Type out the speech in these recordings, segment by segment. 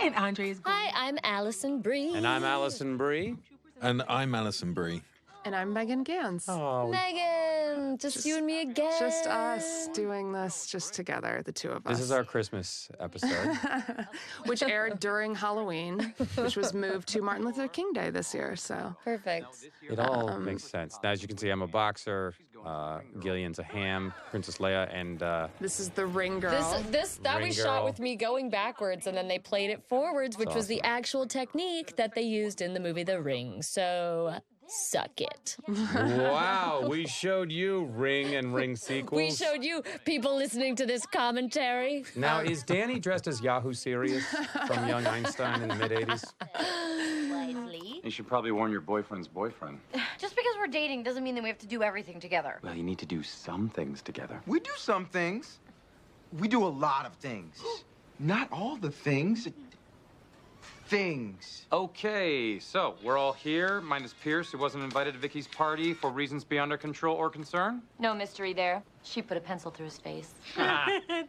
And Andre is going. Hi, I'm Allison Brie. And I'm Allison Brie. And I'm Alison Brie. And I'm Megan Gans. Oh, Megan, just you and me again. Just us doing this just together, the two of us. this is our Christmas episode. Which aired during Halloween, which was moved to Martin Luther King Day this year. So Perfect. It all makes sense. Now, as you can see, I'm a boxer. Gillian's a ham, Princess Leia, and this is the Ring Girl. That Ring was shot girl. with me going backwards, and then they played it forwards, which was the awesome. actual technique that they used in the movie The Ring. So suck it. wow, we showed you Ring and Ring sequels. We showed you people listening to this commentary. Now, is Danny dressed as Yahoo Serious from Young Einstein in the mid-'80s? Slightly. You should probably warn your boyfriend's boyfriend. Just because we're dating doesn't mean that we have to do everything together. Well, you need to do some things together. We do some things. We do a lot of things. Not all the things. Things. Okay, so we're all here, minus Pierce, who wasn't invited to Vicky's party for reasons beyond our control or concern. No mystery there. She put a pencil through his face.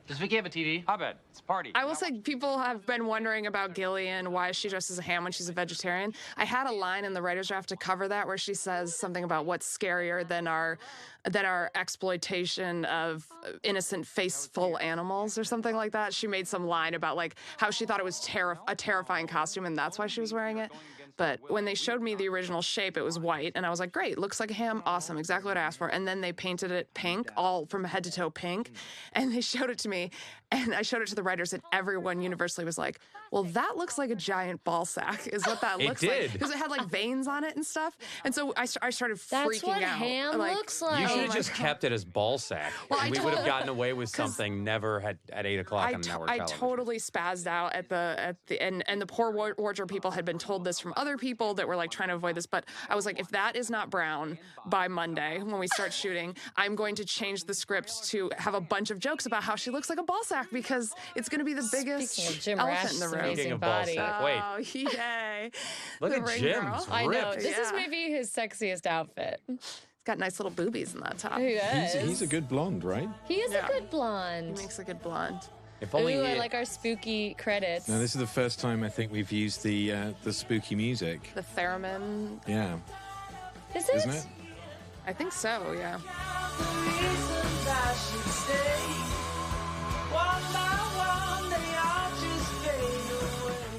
Does Vicky have a TV? Abed, it's a party. I will say people have been wondering about Gillian, why is she dressed as a ham when she's a vegetarian? I had a line in the writer's draft to cover that where she says something about what's scarier than our exploitation of innocent, faithful animals or something like that. She made some line about like how she thought it was a terrifying costume and that's why she was wearing it. But when they showed me the original shape, it was white, and I was like, great, looks like a ham, awesome, exactly what I asked for. And then they painted it pink, all from head to toe pink, and they showed it to me, and I showed it to the writers, and everyone universally was like, well, that looks like a giant ball sack, is what that looks like. Because it had like veins on it and stuff. And so I started That's freaking what out. ham looks like. You should Oh have my just God. kept it as ball sack. Well, and I we would have told- gotten away with something never at 8 o'clock on network I television. totally spazzed out at the and the poor wardrobe people had been told this from other people that were like trying to avoid this, but I was like, if that is not brown by Monday when we start shooting, I'm going to change the script to have a bunch of jokes about how she looks like a ball sack because it's going to be the biggest Speaking of Jim elephant in Rash's the room. amazing Speaking of ball body. sack, wait. Oh, yay. Look The at Ring Jim's Girl. I know. ripped. This is Yeah. maybe his sexiest outfit. He's got nice little boobies in that top. He is. He's a good blonde, right? He is Yeah. a good blonde. He makes a good blonde. If only Ooh, I he- like our spooky credits. Now, this is the first time I think we've used the spooky music. The theremin. Yeah, Is it? isn't it? I think so, yeah.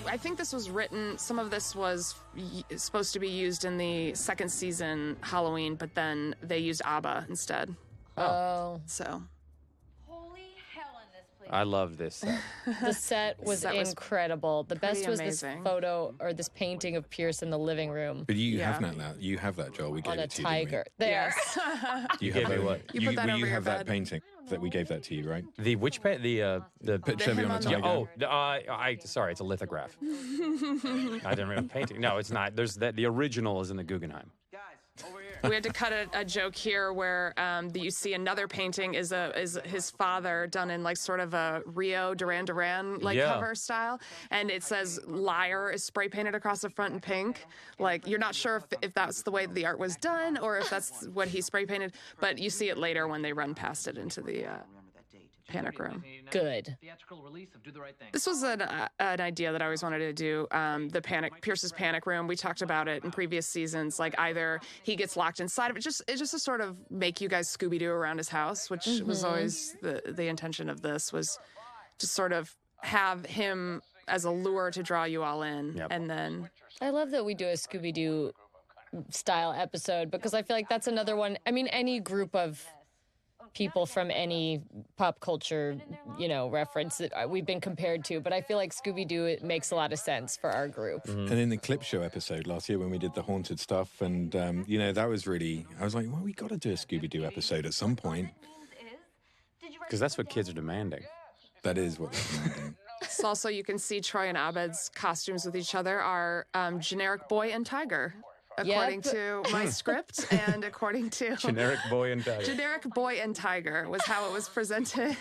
I think this was written, some of this was supposed to be used in the second season Halloween, but then they used ABBA instead. Oh. So, Holy hell in this place. I love this set. The set was Set was incredible. The best pretty was amazing. this photo or this painting of Pierce in the living room But you Yeah. have that. You have that, Joel. We gave on a it to you. didn't we? tiger. There. You gave have me that- what? You put that will over you your have that bed? painting that we gave that to you, right? The which pa- the Put Chevy him on a on the- tiger. sorry, it's a lithograph. I didn't read a painting. No, it's not. There's the original is in the Guggenheim. we had to cut a joke here where you see another painting is his father done in like sort of a Rio Duran Duran like Yeah. cover style, and it says "liar" is spray painted across the front in pink. Like you're not sure if that's the way the art was done or if that's what he spray painted, but you see it later when they run past it into the panic room. Good. Theatrical release of Do the Right Thing. This was an idea that I always wanted to do. Pierce's panic room. We talked about it in previous seasons. Like either he gets locked inside of it, just to sort of make you guys Scooby Doo around his house, which was always the intention of this was to sort of have him as a lure to draw you all in, Yep. and then I love that we do a Scooby Doo style episode because I feel like that's another one. I mean, any group of people from any pop culture, reference that we've been compared to, but I feel like Scooby Doo it makes a lot of sense for our group. And in the clip show episode last year when we did the haunted stuff, and that was really, I was like, well, we got to do a Scooby Doo episode at some point. Because that's what kids are demanding. That is what they're doing. it's also you can see Troy and Abed's costumes with each other are generic boy and tiger, according to my script and according to Generic boy and tiger. Generic boy and tiger was how it was presented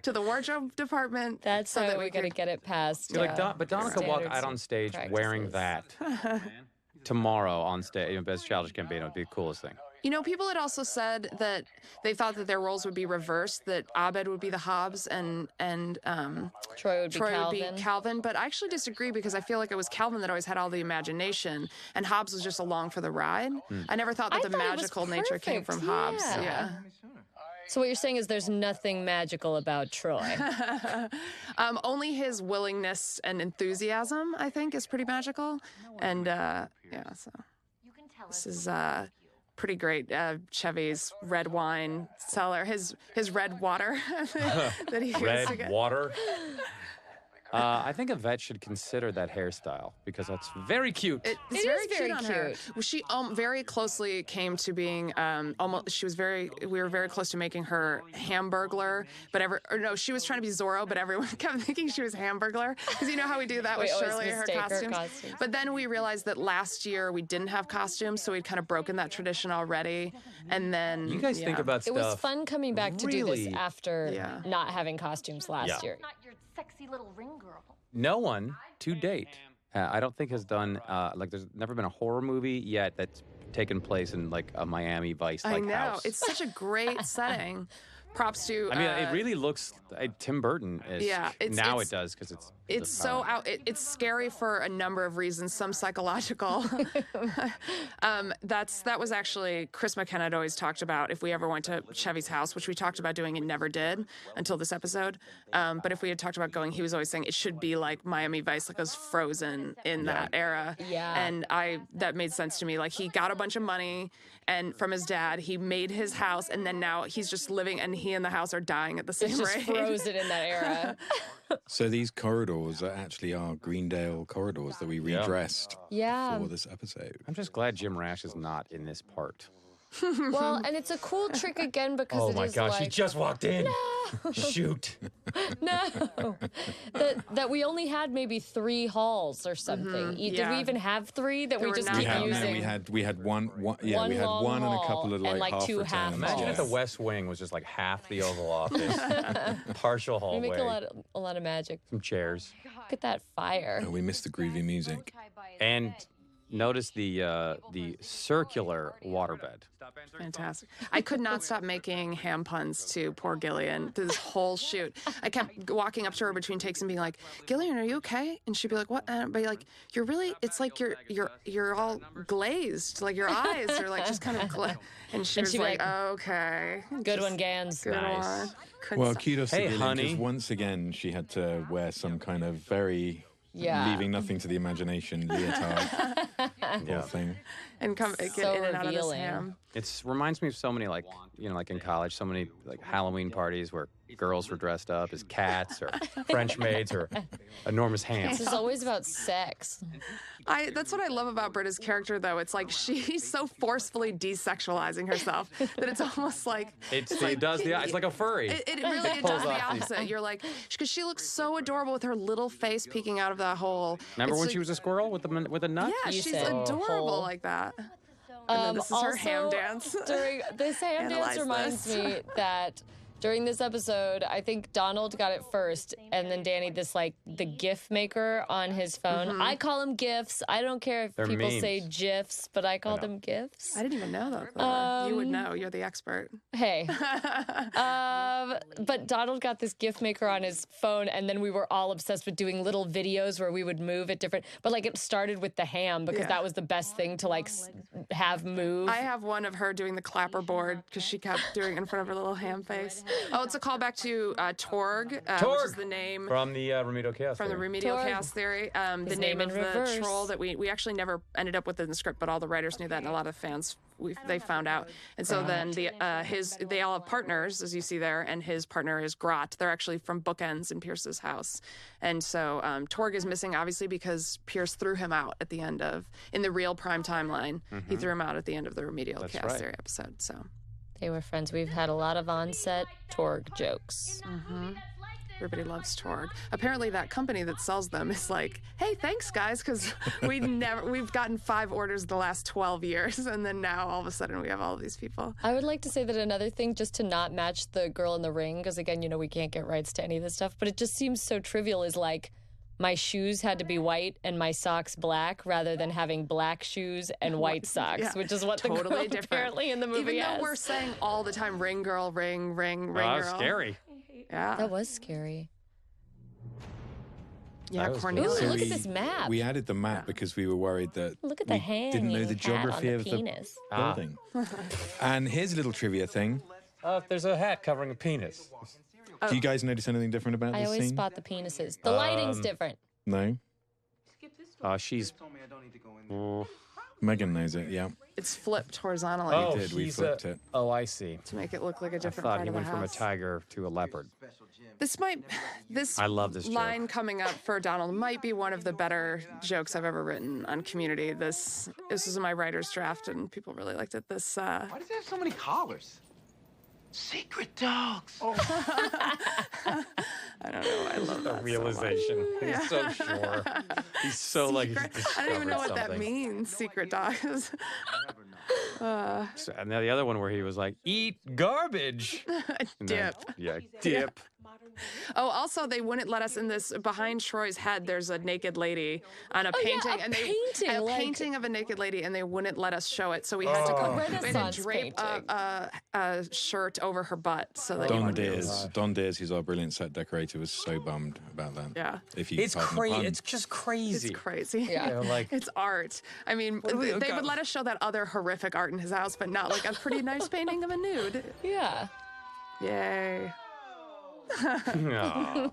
to the wardrobe department. That's so how that we're going to get it past. But Donna could walk standards out on stage practices. wearing that tomorrow on stage. Best Childish Gambino would be the coolest thing. You know, people had also said that they thought that their roles would be reversed, that Abed would be the Hobbs and Troy would be Calvin. would be Calvin. But I actually disagree because I feel like it was Calvin that always had all the imagination, and Hobbs was just along for the ride. I never thought that I the thought it was magical nature came from perfect, Hobbs. yeah. Yeah. So what you're saying is there's nothing magical about Troy. Only his willingness and enthusiasm, I think, is pretty magical. And so this is pretty great. Chevy's red wine cellar, his red water that he used to Red get. water. I think Yvette should consider that hairstyle because that's very cute. It's It very is very cute on her. cute. Well, she very closely came to being almost. She was very. We were very close to making her Hamburglar, but she was trying to be Zorro, but everyone kept thinking she was Hamburglar because you know how we do that with We always Shirley her mistake her costumes. costumes. But then we realized that last year we didn't have costumes, so we'd kind of broken that tradition already. And then You guys think about It stuff. was fun coming back to do really- this after Yeah. not having costumes last Yeah. year. Not your sexy little ring girl. No one to date, I don't think has done there's never been a horror movie yet that's taken place in like a Miami Vice I like know house. it's such a great setting. Props to. I mean, it really looks Tim Burton is. Yeah, now it's- it does because it's. It's so out. It's scary for a number of reasons. Some psychological. That was actually Chris McKenna had always talked about if we ever went to Chevy's house, which we talked about doing and never did until this episode. But if we had talked about going, he was always saying it should be like Miami Vice, like it was frozen in that era. Yeah. And that made sense to me. Like he got a bunch of money and from his dad, he made his house, and then now he's just living, and he and the house are dying at the same It's just rate. frozen in that era. So these corridors are actually our Greendale corridors that we redressed Yeah. for this episode. I'm just glad Jim Rash is not in this part. Well, and it's a cool trick again because Oh it my is gosh, he like just walked in. Shoot. no that we only had maybe 3 halls or something. Did we yeah. even have 3 that we were just none. keep Yeah, using? we had one yeah, One we had long one and a hall couple of and, like, like, 2 half half returns. Imagine if halls. the West Wing was just like half the Oval Office, partial We hallway, make a lot of magic. some chairs, Look at that fire. Oh, we missed the groovy music. and notice the circular waterbed. Fantastic. I could not stop making ham puns to poor Gillian through this whole shoot. I kept walking up to her between takes and being like, "Gillian, are you okay?" And she'd be like, "What?" And I'd be like, "You're really, it's like you're all glazed. Like your eyes are like just kind of And she was she'd be like, like, "Okay. Good one, Gans. Good Nice. one." Couldn't Well, stop. kudos Hey, to Gillian, honey. because once again she had to wear some kind of very Yeah. leaving nothing to the imagination leotard Yeah. thing. And get So in and out of this revealing. ham. It reminds me of so many, like, like in college, so many like Halloween parties where girls were dressed up as cats or French maids or enormous This hams. is always about sex. That's what I love about Britta's character, though. It's like she's so forcefully desexualizing herself that it's almost like It's like a furry. It really it pulls does the off these- opposite. You're like, because she looks so adorable with her little face peeking out of that hole. Remember It's when like- she was a squirrel with a nut? Yeah, You she's said adorable hole. like that. And then this is her ham also, dance. During this ham dance Analyze reminds this. me that during this episode, I think Donald got it first, and then Danny, the GIF maker on his phone. Mm-hmm. I call them GIFs. I don't care if They're people memes. say GIFs, but I call them GIFs. I didn't even know that. You would know. You're the expert. Hey. But Donald got this GIF maker on his phone, and then we were all obsessed with doing little videos where we would move at different. But like it started with the ham because Yeah. that was the best thing to like have move. I have one of her doing the clapper board because she kept doing it in front of her little ham face. Oh, it's a callback to Torg, which is the name From the Remedial Chaos. from the Theory. Remedial Torg. Chaos Theory. The His name name of in the reverse. troll that we actually never ended up with in the script, but all the writers knew that, and a lot of fans they found out. And so then they all have partners, as you see there, and his partner is Grot. They're actually from bookends in Pierce's house, and so Torg is missing obviously because Pierce threw him out at the end of in the real prime timeline. He threw him out at the end of the Remedial That's Chaos right. Theory episode. So. They were friends. We've had a lot of on-set Torg jokes. Everybody loves Torg. Apparently, that company that sells them is like, "Hey, thanks, guys, because we've gotten 5 orders the last 12 years, and then now all of a sudden we have all of these people." I would like to say that another thing, just to not match the girl in the ring, because again, we can't get rights to any of this stuff, but it just seems so trivial, is like my shoes had to be white and my socks black rather than having black shoes and white socks, Yeah. which is what the Totally girl different. apparently in the movie Even though has. we're saying all the time, ring girl, ring Oh, girl. scary. Yeah. That was scary. Yeah, That was good. Cornelius. Ooh, look at this map. We added the map because we were worried that Look at the we hanging didn't know the hat geography on of the the penis. building. And here's a little trivia thing. There's a hat covering a penis. Do you guys notice anything different about I this always scene? spot the penises. The lighting's different. No? She's. Megan knows it, yeah. It's flipped horizontally Oh, did, we he's flipped it. Oh, I see. to make it look like a I different thought part he of the went from a house. tiger to a leopard. This I love this joke. line coming up for Donald might be one of the better jokes I've ever written on Community. This was in my writer's draft, and people really liked it. This Why does it have so many collars? Secret dogs. I don't know. I love that. Realization. He's so sure. He's so like. He's I don't even know what discovered that something. means. Secret dogs. So- and then the other one where he was like, "Eat garbage." And then- Dip. yeah, dip. Oh, also, they wouldn't let us in this. Behind Troy's head, there's a naked lady on a Oh, yeah, painting, a and painting, a like- painting of a naked lady, and they wouldn't let us show it. So we had to A we had Renaissance to drape painting. a shirt over her butt so that you Don wouldn't. Deers, who's our brilliant set decorator, was so bummed about that. Yeah. If you It's pardon the crazy. pun. It's just crazy. It's crazy. Yeah. You know, like It's art. I mean, we- they God. would let us show that other horrific art in his house, but not like a pretty nice painting of a nude. Yeah. Yay. Aw.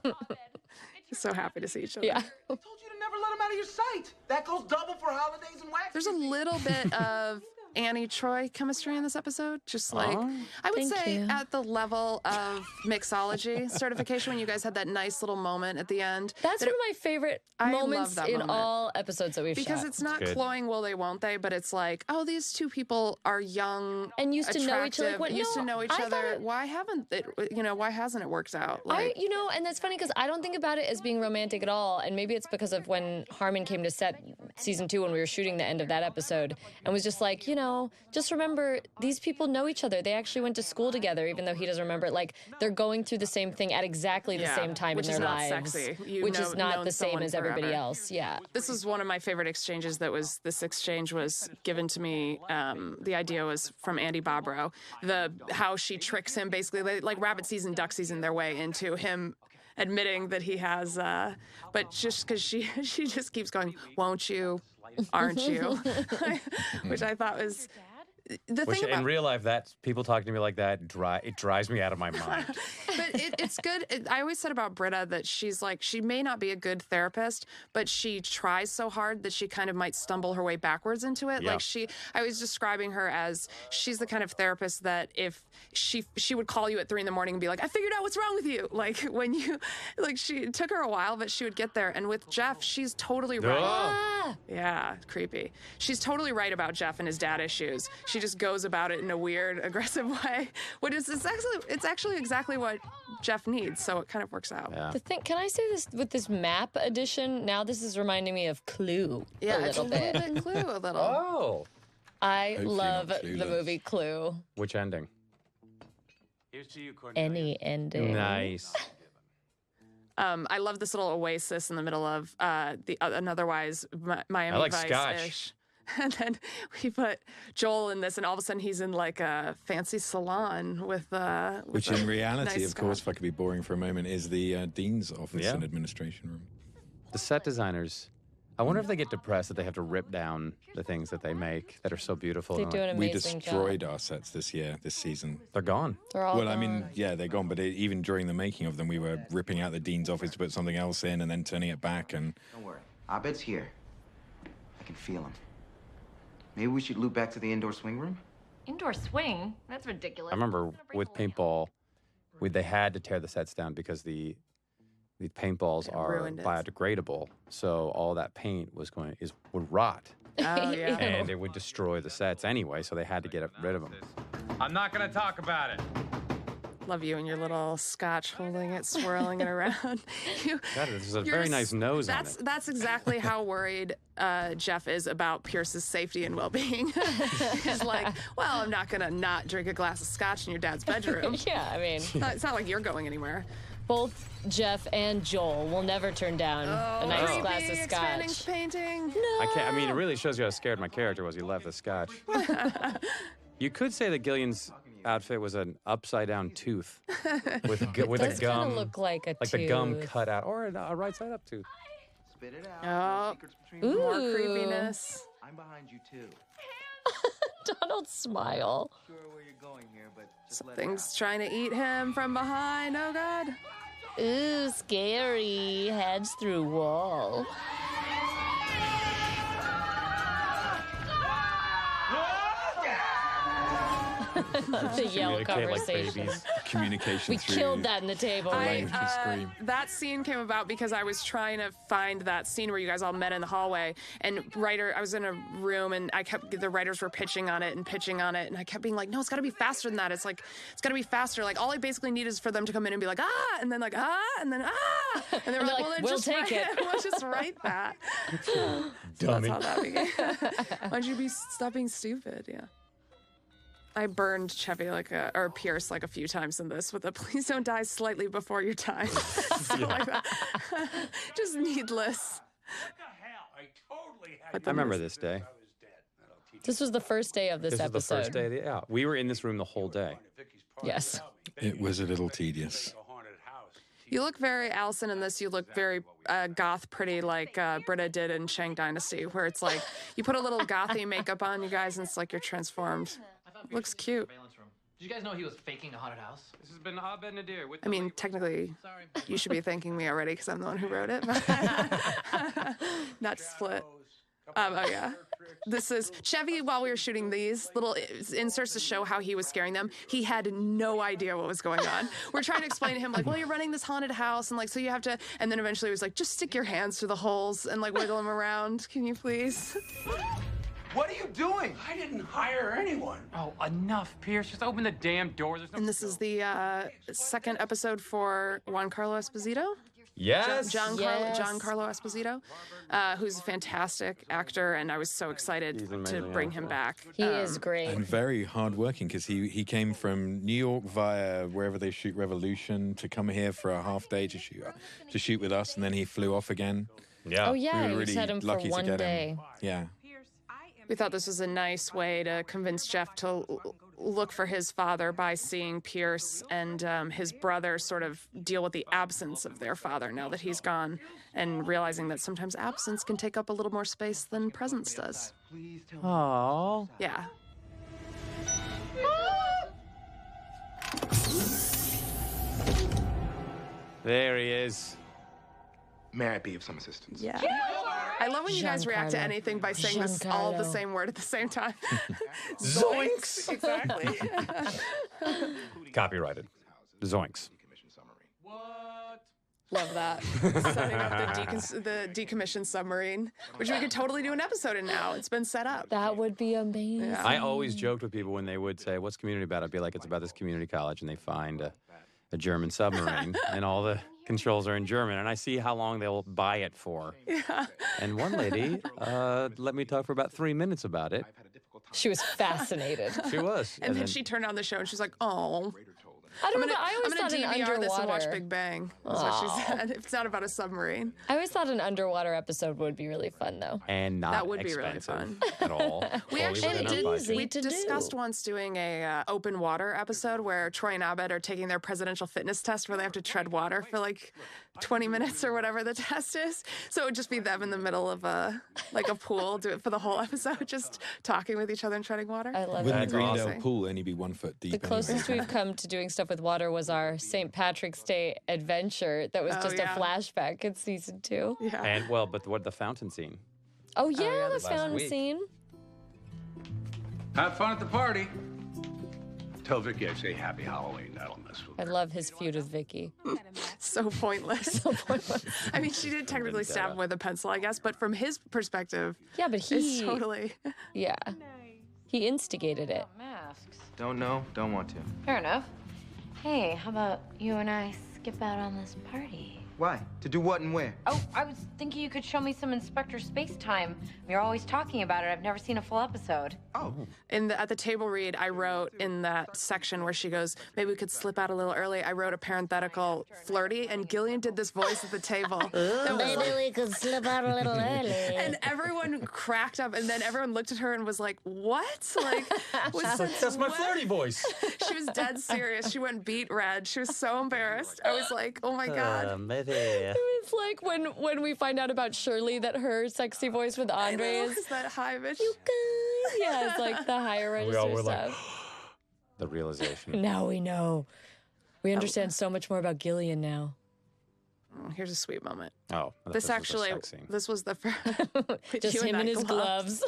So happy to see each other. Yeah. I told you to never let him out of your sight. That goes double for holidays and wax. There's a little bit of Annie Troy chemistry in this episode. Just like, I would Thank say you. at the level of mixology certification when you guys had that nice little moment at the end. That's that one of my favorite I love moments that in moment. all episodes that we've because shot. it's not good. cloying will they won't they, but it's like, oh, these two people are young And used to know each other. Like, attractive, what- used no, to know each I thought other. it- Why haven't it? Why hasn't it worked out? And that's funny because I don't think about it as being romantic at all. And maybe it's because of when Harmon came to set season 2 when we were shooting the end of that episode and was just like, just remember these people know each other. They actually went to school together, even though he doesn't remember it. Like they're going through the same thing at exactly the Yeah, same time which in is their not lives, sexy. You've which is not known the same someone as everybody forever. else. Yeah. This was one of my favorite exchanges. This exchange was given to me. The idea was from Andy Bobrow. How she tricks him basically, like rabbit season, duck season, their way into him admitting that he has. But just because she just keeps going, won't you? Aren't you? Which I thought was the Which thing about. in real life, that people talking to me like that, it drives me out of my mind. But it's good. I always said about Britta that she's like, she may not be a good therapist, but she tries so hard that she kind of might stumble her way backwards into it. Yeah. Like I was describing her as she's the kind of therapist that if she would call you at 3 a.m. and be like, I figured out what's wrong with you. Like when you, like it took her a while, but she would get there. And with Jeff, she's totally right. Oh. Yeah, creepy. She's totally right about Jeff and his dad issues. She just goes about it in a weird, aggressive way. It's actually exactly what Jeff needs, so it kind of works out. Yeah. The thing, can I say this with this map edition? Now this is reminding me of Clue Yeah, a it's a little little bit. bit Clue, a little. Oh. I Hopefully love not the Clueless. movie Clue. Which ending? Here's to you, Cornelia. Any ending. Nice. I love this little oasis in the middle of the an otherwise Miami I like Vice-ish. Scotch. And then we put Joel in this, and all of a sudden he's in like a fancy salon with Which in reality, nice of course, if scotch. I could be boring for a moment, is the dean's office Yeah. and administration room. The set designers, I wonder if they get depressed that they have to rip down the things that they make that are so beautiful. They and do like, an We amazing destroyed job. our sets this season. they're gone. They're all Well, I mean, gone. yeah, they're gone, but even during the making of them, we were ripping out the dean's office to put something else in and then turning it back. And Don't worry. Abed's here. I can feel him. Maybe we should loop back to the indoor swing room? Indoor swing? That's ridiculous. I remember with paintball, they had to tear the sets down because the paintballs It are ruined it. biodegradable. So all that paint would rot Oh yeah. and it would destroy the sets anyway. So they had to get rid of them. I'm not gonna talk about it. Love you and your little scotch, holding it, swirling it around. God, there's a You're very s- nice nose on that's, it. That's exactly how worried Jeff is about Pierce's safety and well-being. He's like, well, I'm not gonna not drink a glass of scotch in your dad's bedroom. Yeah, I mean, It's not like you're going anywhere. both Jeff and Joel will never turn down a nice creepy, glass of it's scotch. Manning's painting. I can't. I mean, it really shows you how scared my character was. He left the scotch. You could say that Gillian's outfit was an upside down tooth with a Does gum, kind of look like a like tooth. the gum cut out, or a right side up tooth. Spit it out. Oh, more Ooh. creepiness. I'm behind you too. Donald smile. Sure where you're going here, but just Something's trying to eat him from behind. Oh, God. Ooh, scary. Heads through wall. The yell Communicate like conversation. babies. Communication We through killed that in the table. language and scream. That scene came about because I was trying to find that scene where you guys all met in the hallway, and I was in a room, and the writers were pitching on it, and I kept being like, no, it's got to be faster than that. It's got to be faster. Like, all I basically need is for them to come in and be like, ah, and then like, ah, and then ah, and they were they're like, like, well, then we'll just take write it. We'll just write that. Dummy. That's how that began. Why don't you stop being stupid? Yeah. I burned Chevy or Pierce like a few times in this with a "please don't die slightly before your time." Something like that. Just needless. I remember this day. This was the first day of this This was episode. the first day. Yeah, we were in this room the whole day. Yes. It was a little tedious. You look very Allison in this. You look very goth, pretty, like Britta did in Shang Dynasty, where it's like you put a little gothy makeup on you guys, and it's like you're transformed. Looks cute. Did you guys know he was faking a haunted house? This has been Abed Nadir with I mean, technically, you should be thanking me already because I'm the one who wrote it. Not split. Oh, yeah. This is Chevy. While we were shooting these little inserts to show how he was scaring them, he had no idea what was going on. We're trying to explain to him, like, well, you're running this haunted house, and like, so you have to. And then eventually, he was like, just stick your hands through the holes and like wiggle them around. Can you please? What are you doing? I didn't hire anyone. Oh, enough, Pierce. Just open the damn doors. There's no And this is the second episode for Juan Carlo Esposito. Yes. John Carlo Esposito, who's a fantastic actor, and I was so excited He's to amazing, bring yeah. him back. He is great. And very hardworking because he came from New York via wherever they shoot Revolution to come here for a half day to shoot with us, and then he flew off again. Yeah. Oh, yeah. We were You really had him for lucky to one get day. him. Yeah. We thought this was a nice way to convince Jeff to look for his father by seeing Pierce and his brother sort of deal with the absence of their father now that he's gone, and realizing that sometimes absence can take up a little more space than presence does. Please tell me. Aww. Yeah. There he is. May I be of some assistance? Yeah. I love when you guys react to Giancarlo. anything by saying this all the Giancarlo. same word at the same time. Zoinks. Exactly. Copyrighted. Zoinks. Decommissioned submarine. Love that. Setting up the decommissioned submarine, which we could totally do an episode in now. It's been set up. That would be amazing. Yeah. I always joked with people when they would say, "What's community about?" I'd be like, "It's about this community college," and they find a German submarine, and all the controls are in German, and I see how long they'll buy it for. Yeah. And one lady let me talk for about 3 minutes about it. She was fascinated. She was. And then she turned on the show and she's like, oh. I don't I'm know, gonna, but I always I'm gonna thought an DVR this and watch underwater. Big Bang. That's what she said. It's not about a submarine. I always thought an underwater episode would be really fun, though. And not That would be really expensive fun. at all. We Totally actually within our did- budget. we to do. discussed once doing a open water episode where Troy and Abed are taking their presidential fitness test where they have to tread water for like 20 minutes or whatever the test is. So it would just be them in the middle of a pool, do it for the whole episode, just talking with each other and treading water. I love Wouldn't it. the Greendale awesome. pool only be 1 foot deep? The closest anyway? we've come to doing stuff with water was our St. Patrick's Day adventure that was Oh, just yeah. a flashback in season 2. Yeah. And well, but what the fountain scene? Oh, yeah, yeah, the last fountain week. scene. Have fun at the party. Tell Vicky I say happy Halloween. That'll mess with I love his feud with Vicky. So pointless. I mean, she did technically stab him with a pencil, I guess, but from his perspective, Yeah, but it's he, totally. yeah, he instigated it. Masks. Don't know, don't want to. Fair enough. Hey, how about you and I skip out on this party? Why? To do what and where? Oh, I was thinking you could show me some Inspector Space Time. You're always talking about it. I've never seen a full episode. Oh. At the table read, I wrote in that section where she goes, maybe we could slip out a little early. I wrote a parenthetical flirty, and Gillian did this voice at the table. Maybe we could slip out a little early. And everyone cracked up, and then everyone looked at her and was like, what? Like, That's my flirty voice. She was dead serious. She went beet red. She was so embarrassed. I was like, oh my God. It's like when we find out about Shirley that her sexy voice with Andre is Is that high bitch? you guys. Yeah, it's like the higher register stuff. The realization. Now we know. We understand so much more about Gillian now. Oh, here's a sweet moment. Oh, This actually, this was the first. Just him in his gloves.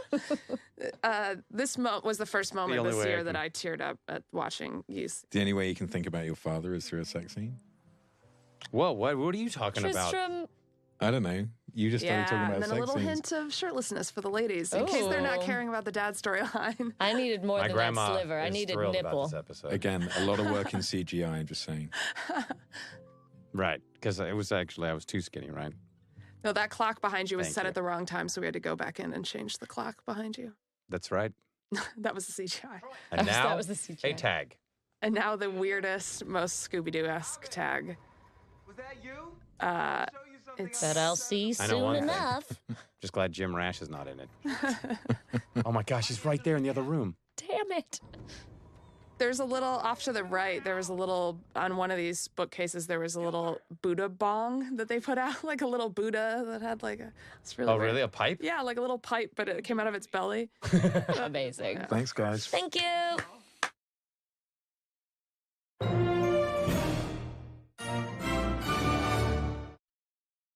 This was the first moment only this way I year that can- I teared up at watching you. The only way you can think about your father is through a sex scene. Whoa, what are you talking about? Tristram. I don't know. You just started talking Yeah, about and then sex a little scenes. hint of shirtlessness for the ladies, in case they're not Oh. caring about the dad storyline. I needed more My than grandma that sliver. I is needed thrilled about nipple. this episode. Again, a lot of work in CGI, I'm just saying. Right, because it was actually, I was too skinny, right? No, that clock behind you was Thank set you. at the wrong time, so we had to go back in and change the clock behind you. That's right. That was the CGI. And That now, was the CGI. a tag. And now the weirdest, most Scooby-Doo-esque tag. Was that you? It's That I'll see I know soon one thing. enough. Just glad Jim Rash is not in it. Oh my gosh, he's right there in the other room. Damn it. There's a little off to the right. There was a little on one of these bookcases. There was a little Buddha bong that they put out, like a little Buddha that had like a. It's really Oh, weird. really? A pipe? Yeah, like a little pipe, but it came out of its belly. Amazing. Thanks, guys. Thank you.